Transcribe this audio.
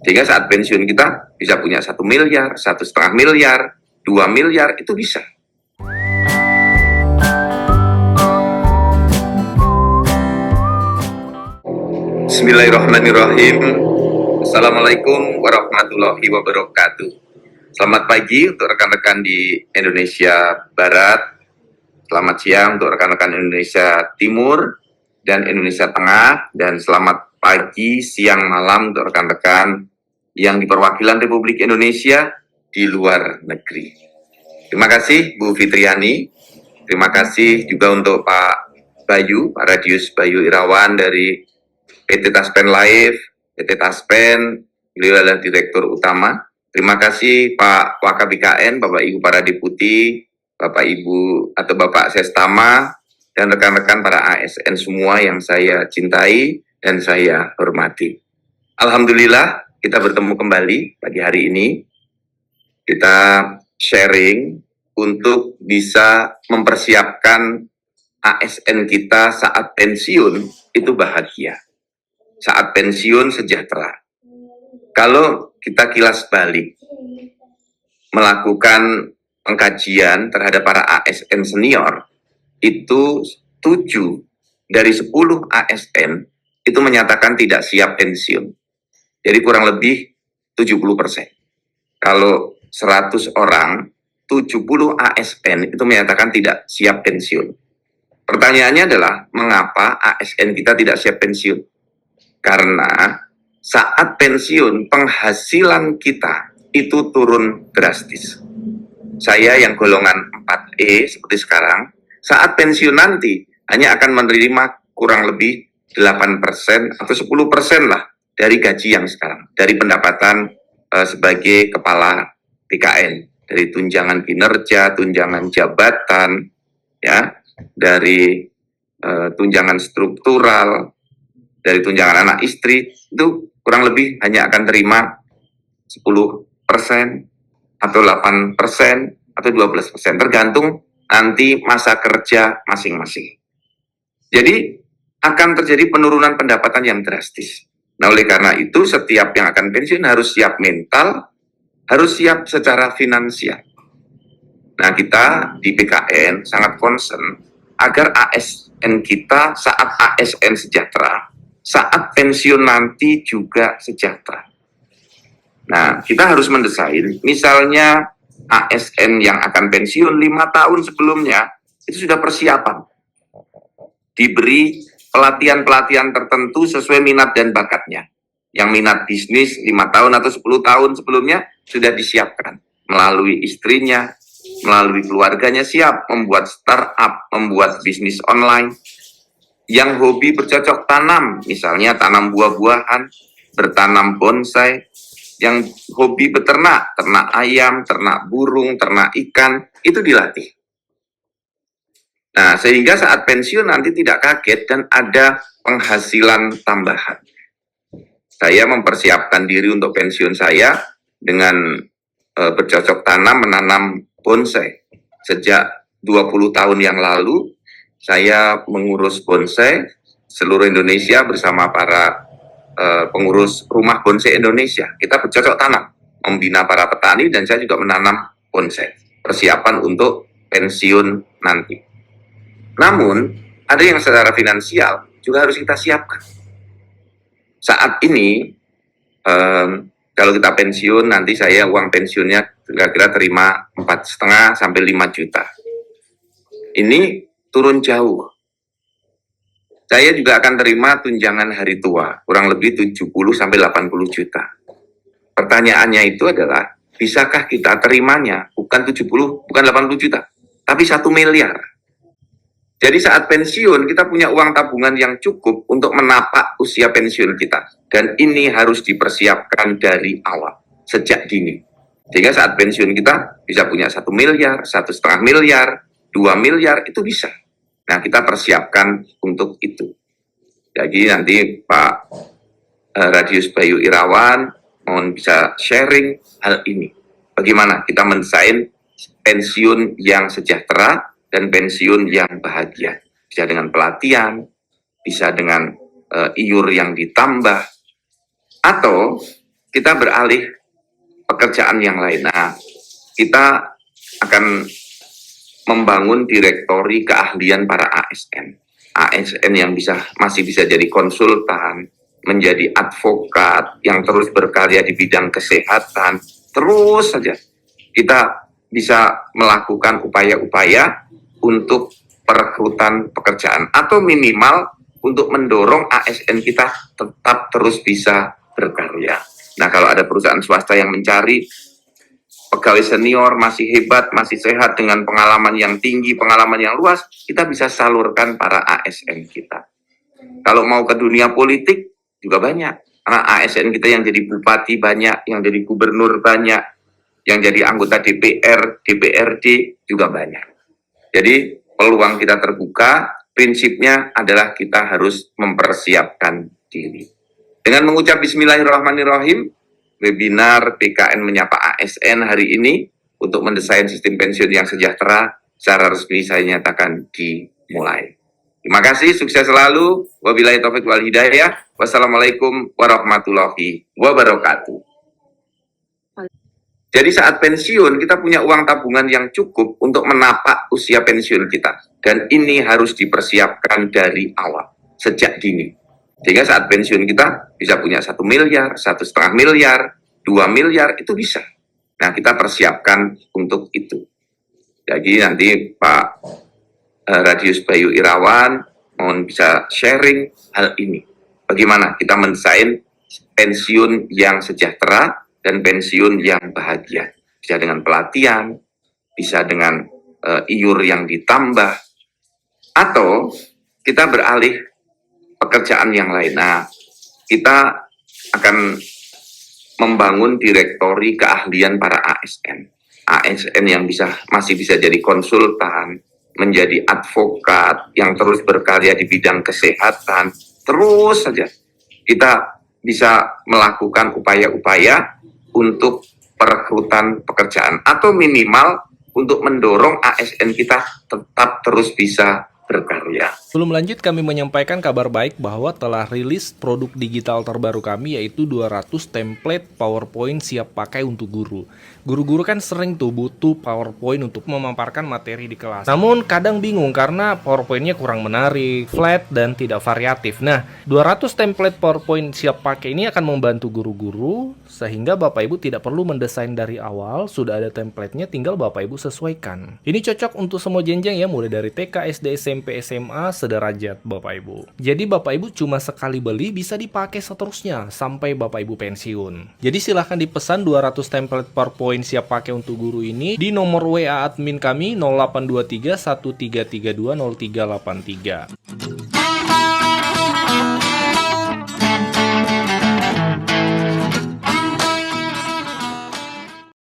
Sehingga saat pensiun kita bisa punya 1 miliar, 1,5 miliar, 2 miliar, itu bisa. Bismillahirrahmanirrahim. Assalamualaikum warahmatullahi wabarakatuh. Selamat pagi untuk rekan-rekan di Indonesia Barat. Selamat siang untuk rekan-rekan Indonesia Timur dan Indonesia Tengah. Dan selamat pagi, siang, malam untuk rekan-rekan yang di perwakilan Republik Indonesia di luar negeri. Terima kasih Bu Fitriani. Terima kasih juga untuk Pak Bayu, Pak Radius Bayu Irawan dari PT Taspen Live, PT Taspen, beliau adalah Direktur Utama. Terima kasih Pak Wakabikn, Bapak Ibu para Deputi, Bapak Ibu atau Bapak Sestama, dan rekan-rekan para ASN semua yang saya cintai dan saya hormati. Alhamdulillah kita bertemu kembali pagi hari ini. Kita sharing untuk bisa mempersiapkan ASN kita saat pensiun itu bahagia. Saat pensiun sejahtera. Kalau kita kilas balik, melakukan pengkajian terhadap para ASN senior, itu 7 dari 10 ASN itu menyatakan tidak siap pensiun. Jadi kurang lebih 70%. Kalau 100 orang, 70 ASN itu menyatakan tidak siap pensiun. Pertanyaannya adalah, mengapa ASN kita tidak siap pensiun? Karena saat pensiun, penghasilan kita itu turun drastis. Saya yang golongan 4E seperti sekarang, saat pensiun nanti hanya akan menerima kurang lebih 8% atau 10% lah dari gaji yang sekarang, dari pendapatan sebagai kepala PKN, dari tunjangan kinerja, tunjangan jabatan, ya, dari tunjangan struktural, dari tunjangan anak istri, itu kurang lebih hanya akan terima 10% atau 8% atau 12%, tergantung nanti masa kerja masing-masing. Jadi akan terjadi penurunan pendapatan yang drastis. Nah, oleh karena itu setiap yang akan pensiun harus siap mental, harus siap secara finansial. Nah, kita di PKN sangat concern agar ASN kita saat ASN sejahtera, saat pensiun nanti juga sejahtera. Nah, kita harus mendesain, misalnya ASN yang akan pensiun 5 tahun sebelumnya, itu sudah persiapan. Diberi pelatihan-pelatihan tertentu sesuai minat dan bakatnya. Yang minat bisnis 5 tahun atau 10 tahun sebelumnya sudah disiapkan. Melalui istrinya, melalui keluarganya siap membuat startup, membuat bisnis online. Yang hobi bercocok tanam, misalnya tanam buah-buahan, bertanam bonsai. Yang hobi beternak, ternak ayam, ternak burung, ternak ikan, itu dilatih. Nah, sehingga saat pensiun nanti tidak kaget dan ada penghasilan tambahan. Saya mempersiapkan diri untuk pensiun saya dengan bercocok tanam, menanam bonsai. Sejak 20 tahun yang lalu, saya mengurus bonsai seluruh Indonesia bersama para pengurus rumah bonsai Indonesia. Kita bercocok tanam, membina para petani, dan saya juga menanam bonsai. Persiapan untuk pensiun nanti. Namun, ada yang secara finansial juga harus kita siapkan. Saat ini, kalau kita pensiun, nanti saya uang pensiunnya kira-kira terima 4,5 sampai 5 juta. Ini turun jauh. Saya juga akan terima tunjangan hari tua, kurang lebih 70 sampai 80 juta. Pertanyaannya itu adalah, bisakah kita terimanya bukan 70, bukan 80 juta, tapi 1 miliar. Jadi saat pensiun kita punya uang tabungan yang cukup untuk menapak usia pensiun kita. Dan ini harus dipersiapkan dari awal, sejak dini. Sehingga saat pensiun kita bisa punya 1 miliar, 1,5 miliar, 2 miliar, itu bisa. Nah, kita persiapkan untuk itu. Jadi nanti Pak Radius Bayu Irawan mohon bisa sharing hal ini. Bagaimana kita mendesain pensiun yang sejahtera dan pensiun yang bahagia. Bisa dengan pelatihan, bisa dengan iur yang ditambah, atau kita beralih pekerjaan yang lain. Nah, kita akan membangun direktori keahlian para ASN. ASN yang masih bisa jadi konsultan, menjadi advokat, yang terus berkarya di bidang kesehatan, terus saja kita bisa melakukan upaya-upaya untuk perekrutan pekerjaan, atau minimal untuk mendorong ASN kita tetap terus bisa berkarya. Nah, kalau ada perusahaan swasta yang mencari pegawai senior masih hebat, masih sehat dengan pengalaman yang tinggi, pengalaman yang luas, kita bisa salurkan para ASN kita. Kalau mau ke dunia politik juga banyak, karena ASN kita yang jadi bupati banyak, yang jadi gubernur banyak, yang jadi anggota DPR, DPRD juga banyak. Jadi peluang kita terbuka, prinsipnya adalah kita harus mempersiapkan diri. Dengan mengucap Bismillahirrahmanirrahim, webinar PKN Menyapa ASN hari ini untuk mendesain sistem pensiun yang sejahtera secara resmi saya nyatakan dimulai. Terima kasih, sukses selalu. Wabillahi taufiq wal hidayah. Wassalamualaikum warahmatullahi wabarakatuh. Jadi saat pensiun kita punya uang tabungan yang cukup untuk menapak usia pensiun kita. Dan ini harus dipersiapkan dari awal, sejak dini. Sehingga saat pensiun kita bisa punya 1 miliar, 1,5 miliar, 2 miliar, itu bisa. Nah, kita persiapkan untuk itu. Jadi nanti Pak Radius Bayu Irawan mohon bisa sharing hal ini. Bagaimana kita mendesain pensiun yang sejahtera dan pensiun yang bahagia. Bisa dengan pelatihan, bisa dengan iur yang ditambah, atau kita beralih pekerjaan yang lain. Nah, kita akan membangun direktori keahlian para ASN. ASN yang masih bisa jadi konsultan, menjadi advokat, yang terus berkarya di bidang kesehatan, terus saja kita bisa melakukan upaya-upaya untuk perekrutan pekerjaan, atau minimal untuk mendorong ASN kita tetap terus bisa berkarya. Sebelum lanjut, kami menyampaikan kabar baik bahwa telah rilis produk digital terbaru kami, yaitu 200 template PowerPoint siap pakai untuk guru. Guru-guru kan sering tuh butuh PowerPoint untuk memaparkan materi di kelas. Namun kadang bingung karena PowerPoint-nya kurang menarik, flat, dan tidak variatif. Nah, 200 template PowerPoint siap pakai ini akan membantu guru-guru sehingga Bapak Ibu tidak perlu mendesain dari awal, sudah ada template-nya, tinggal Bapak Ibu sesuaikan. Ini cocok untuk semua jenjang ya, mulai dari TK, SD, SMP, SMA, sederajat Bapak Ibu. Jadi Bapak Ibu cuma sekali beli bisa dipakai seterusnya sampai Bapak Ibu pensiun. Jadi silahkan dipesan 200 template PowerPoint siap pakai untuk guru ini di nomor WA admin kami 0823 1332 0383.